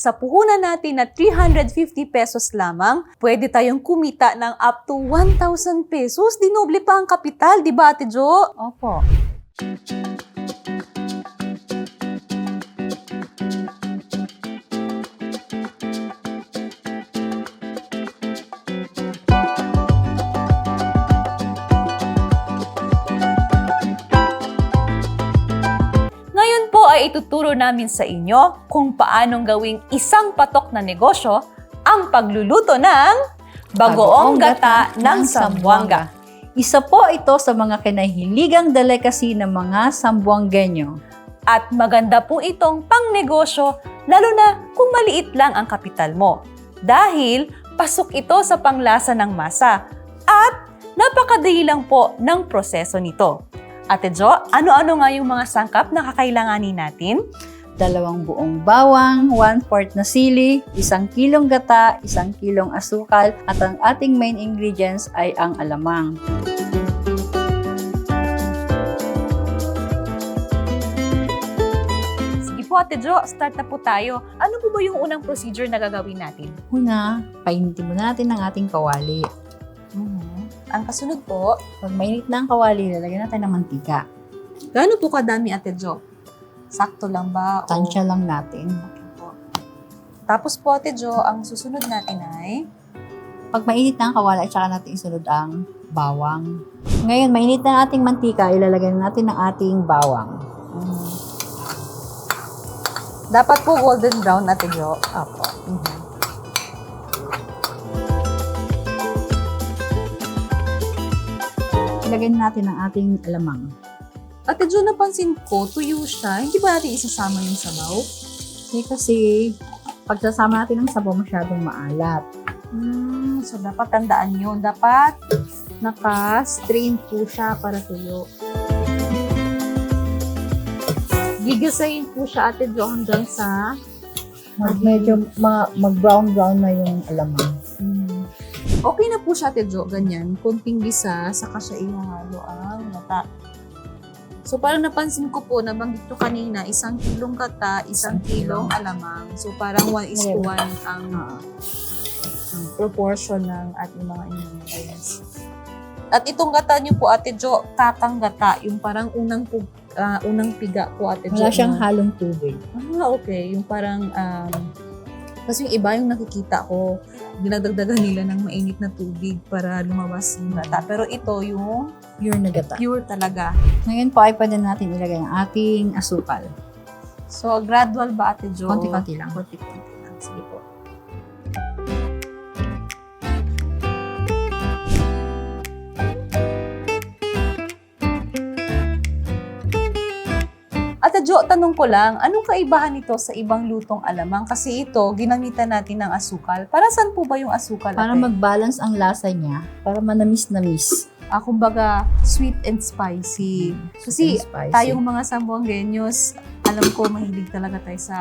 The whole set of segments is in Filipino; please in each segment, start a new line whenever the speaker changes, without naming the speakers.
Sa puhunan natin na 350 pesos lamang, pwede tayong kumita ng up to 1,000 pesos. Dinoble pa ang kapital, di ba, Ate Jo?
Opo.
Ngayon po ay ituturo namin sa inyo kung paanong gawing isang patok na negosyo ang pagluluto ng bagoong gata ng Zamboanga.
Isa po ito sa mga kinahiligang delicacy ng mga Zamboangueño.
At maganda po itong pangnegosyo lalo na kung maliit lang ang kapital mo. Dahil pasok ito sa panglasa ng masa at napakadali lang po ng proseso nito. Ate Jo, ano-ano nga yung mga sangkap na kakailanganin natin?
2 buong bawang, 1/4 na sili, 1 kilong gata, 1 kilong asukal, at ang ating main ingredients ay ang alamang.
Sige po Ate Jo, start na po tayo. Ano po ba yung unang procedure na gagawin natin?
Una, painitin muna natin ang ating kawali.
Ang kasunod po,
Pag mainit na ang kawali, lalagyan natin ng mantika.
gaano po kadami Ate Jo? Sakto lang ba?
Tansya lang natin.
Tapos po Ate Jo, ang susunod natin ay
Pag mainit na ang kawali, at saka natin isunod ang bawang. Ngayon, mainit na ang ating mantika, ilalagay na natin ang ating bawang.
dapat po golden brown Ate Jo.
Apo. Ilagay na natin ang ating alamang.
Ate Jo, napansin ko, tuyo siya. Hindi ba natin isasama yung sabaw?
Kasi pagsasama natin ng sabaw masyadong maalat.
So, dapat tandaan yun. Dapat naka-strain po siya para tuyo. Gigasayin po siya, Ate Jo, hanggang sa
Medyo mag-brown-brown na yung alamang.
okay na po siya, Ate Jo. Ganyan. Kunting gisa, saka siya ihahalo ang gata. So, parang napansin ko po, nabanggit ko kanina, 1 kilong gata, 1 kilong alamang. So, parang 1:1 ang proportion ng ating mga ingredients. At itong gata niyo po, Ate Jo, tatang gata, yung parang unang piga po, Ate Jo.
Wala siyang
na-
halong tubig.
okay. Yung parang, kasi yung iba yung nakikita ko, dinadagdagan nila ng mainit na tubig para lumabas yung gata. Pero ito yung
Pure na gata.
pure talaga.
Ngayon po ay pwede natin ilagay ang ating asukal.
So, gradual ba, Ate Jo?
Konti-konti lang.
Konti-konti lang. Sige po. Ate Jo, tanong ko lang, anong kaibahan nito sa ibang lutong alamang? Kasi ito, ginamitan natin ng asukal. Para saan po ba yung asukal,
Para
Ate?
mag-balance ang lasa niya, para manamis-namis.
Kumbaga, sweet and spicy. Kasi
Spicy.
tayong mga Zamboangueños, alam ko mahilig talaga tayo sa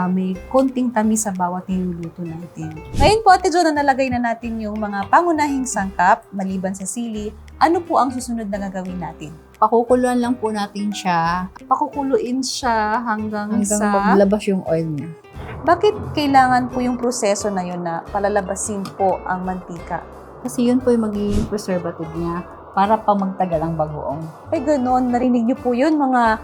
may konting tamis sa bawat niluluto natin. Ngayon po, Ate Jo, na nalagay na natin yung mga pangunahing sangkap, maliban sa sili, ano po ang susunod na gagawin natin?
Pakukuluan lang po natin siya
Pakukuluin siya hanggang
hanggang
sa...
maglabas yung oil niya.
Bakit kailangan po yung proseso na yun na palalabasin po ang mantika?
Kasi yun po yung magiging preservative niya para pa magtagal ang bagoong.
Ay, ganon. Narinig niyo po yun, mga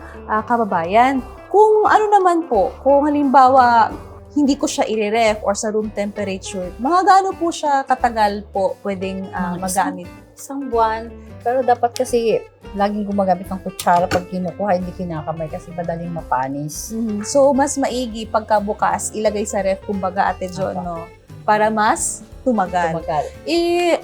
kababayan. Kung ano naman po, kung halimbawa, hindi ko siya i-ref or sa room temperature, mga gaano po siya katagal po pwedeng magamit?
Isang buwan, pero dapat kasi laging gumagamit ng kutsara pag kinukuha, hindi kinakamay kasi madaling mapanis.
So, mas maigi pagkabukas, ilagay sa ref, kumbaga, Ate Jo,
Apa.
no? Para mas tumagal.
Tumagal.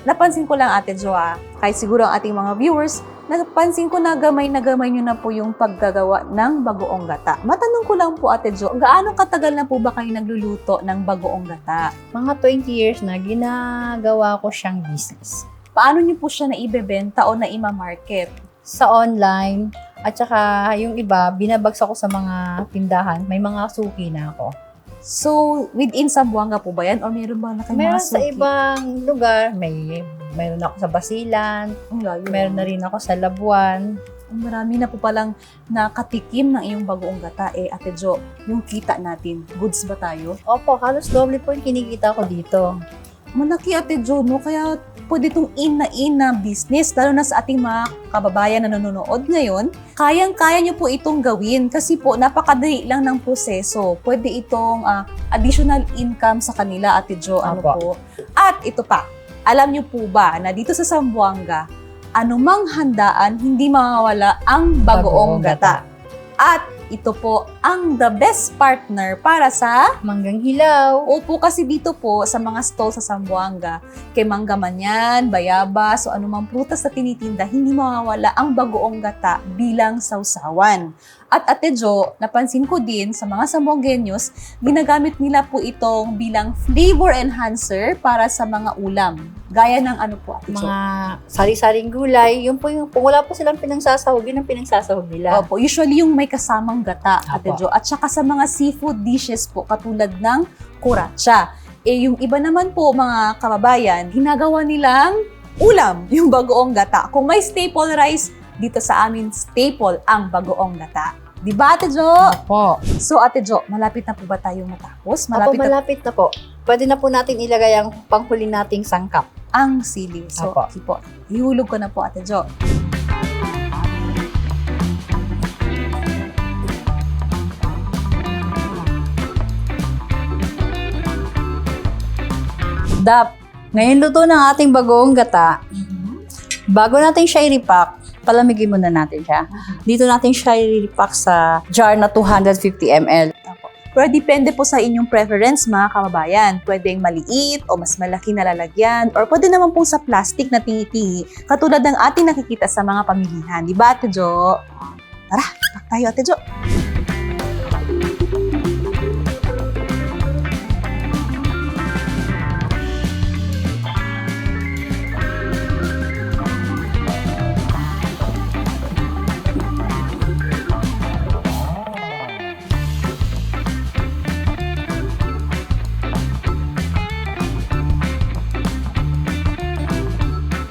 Napansin ko lang, Ate Jo, kahit siguro ang ating mga viewers, napansin ko na gamay nyo na po yung paggagawa ng bagoong gata. Matanong ko lang po, Ate Jo, gaano katagal na po ba kayo nagluluto ng bagoong gata?
Mga 20 years na ginagawa ko siyang business.
Paano nyo po siya naibebenta o naimamarket?
Sa online, at saka yung iba, binabagsak ko sa mga tindahan. May mga suki na ako.
So, within Zamboanga po ba yan? O meron ba na kayong
Meron
mga
sa
suki?
ibang lugar, meron ako sa Basilan,
Ang layo.
meron na rin ako sa Labuan.
Marami na po palang nakatikim ng iyong bagoong gata. Ate Jo, yung kita natin, goods ba tayo?
Opo, halos doble po yung kinikita ko dito.
Malaki, Ate Jo, no? Kaya pwede itong in na business, lalo na sa ating mga kababayan na nanonood ngayon. Kayang-kaya nyo po itong gawin kasi po napakadali lang ng proseso. Pwede itong additional income sa kanila, Ate Jo. Ano
Opo.
po? At ito pa, alam nyo po ba na dito sa Zamboanga, anumang handaan, hindi mawawala ang bagoong gata. At ito po ang the best partner para sa
Manggang hilaw.
Opo, kasi dito po sa mga stall sa Zamboanga, kay mangga man yan, bayabas, o anumang prutas na tinitinda, hindi mawawala ang bagoong gata bilang sausawan. At Ate Jo, napansin ko din sa mga Zamboangueños, ginagamit nila po itong bilang flavor enhancer para sa mga ulam. Gaya ng ano po, Ate Jo?
Mga sari-saring gulay. Yun po yung, kung wala po silang pinagsasahog, yun ang pinagsasahog nila.
Opo, usually yung may kasamang gata, Ate
Opo.
Jo. At saka sa mga seafood dishes po, katulad ng kuratsa. Yung iba naman po, mga kababayan, ginagawa nilang ulam, yung bagoong gata. Kung may staple rice, dito sa amin, staple ang bagoong gata. Di ba, Ate Jo?
Opo.
So, Ate Jo, malapit na po ba tayong matapos?
Malapit na po. Pwede na po natin ilagay ang panghuli nating sangkap.
ang sili. So,
Opo.
sige po, ihulog ko na po, Ate Jo.
Dap, ngayon luto ng ating bagoong gata. Bago natin siya i-repack, palamigin muna natin siya. Dito natin siya i-repack sa jar na 250 ml.
Pero depende po sa inyong preference, mga kababayan. Pwedeng maliit o mas malaki na lalagyan, or pwede naman pong sa plastic na tingi-tingi, katulad ng ating nakikita sa mga pamilihan. Di ba, Ate Jo? Tara, pack tayo, Ate Jo.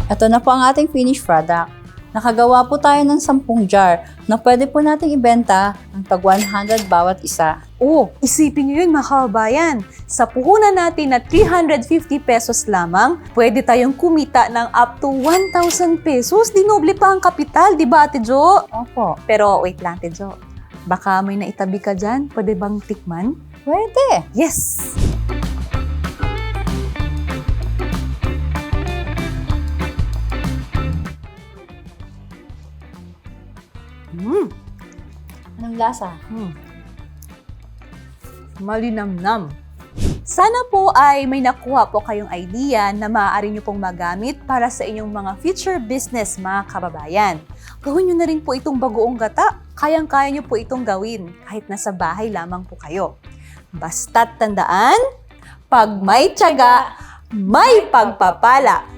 Ito na po ang ating finished product. Nakagawa po tayo ng 10 jar na pwede po nating ibenta ng tag 100 bawat isa.
Oh, isipin niyo yun, mga kababayan. Sa puhunan natin na 350 pesos lamang, pwede tayong kumita ng up to 1,000 pesos. Dinoble pa ang kapital, di ba, Ate Jo?
Opo.
Pero wait lang, Ate Jo. Baka may naitabi ka dyan. Pwede bang tikman?
Pwede.
Yes!
Anong lasa?
Malinamnam. Sana po ay may nakuha po kayong idea na maaari nyo pong magamit para sa inyong mga future business, mga kababayan. Gawin nyo na rin po itong bagoong gata. Kayang-kaya nyo po itong gawin kahit nasa bahay lamang po kayo. Basta't tandaan, pag may tiyaga, may pagpapala.